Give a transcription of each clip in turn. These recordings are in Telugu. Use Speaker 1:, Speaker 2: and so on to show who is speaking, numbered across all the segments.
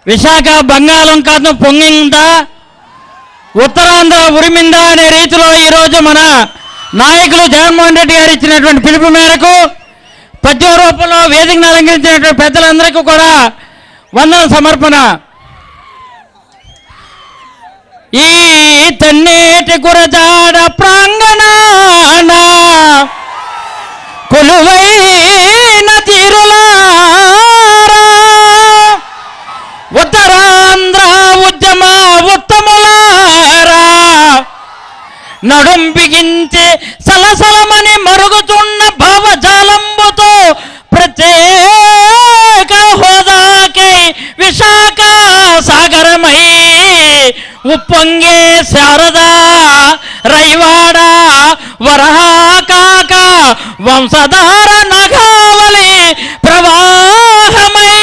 Speaker 1: విశాఖ బంగాళాఖాతం పొంగిందా, ఉత్తరాంధ్ర ఉరిమిందా అనే రీతిలో ఈరోజు మన నాయకులు జగన్మోహన్ రెడ్డి గారు ఇచ్చినటువంటి పిలుపు మేరకు పద్య రూపంలో వేదికను అలంకరించినటువంటి పెద్దలందరికీ కూడా వందన సమర్పణ. ఈ తన్నేటి గురజాడ ప్రాంగణాన కొలువైన తీరులారా, ఉత్తరాంధ్ర ఉద్యమ ఉత్తములారా, నడుం బిగించి సలసలమని మరుగుతున్న భావజాలంబుతో ప్రత్యేక హోదాకై విశాఖ సాగరమై ఉప్పొంగే శారదా రైవాడ వరహాకాక వంశధార నగావలి ప్రవాహమై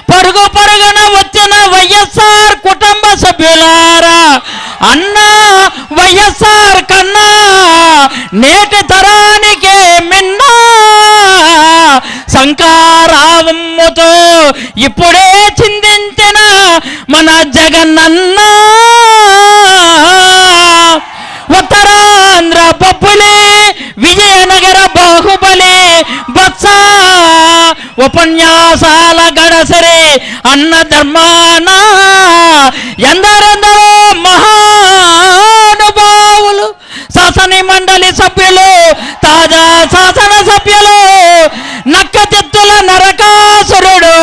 Speaker 1: పరుగు పరుగున వచ్చిన వైఎస్ఆర్ కుటుంబ సభ్యులారా, అన్నా వైఎస్ఆర్ కన్నా నేటి తరానికే మిన్నా శంకారావముతో ఇప్పుడే చిందించిన మన జగనన్న ఉత్తరాంధ్ర బొబ్బులి విజయనగర బాహుబలి బత్స ఉపన్యాసాల గడసరి అన్న ధర్మాన ఎందరెందరో మహానుభావులు, శాసన మండలి సభ్యులు, తాజా శాసన సభ్యులు, నక్కతిత్తుల నరకాసురుడు,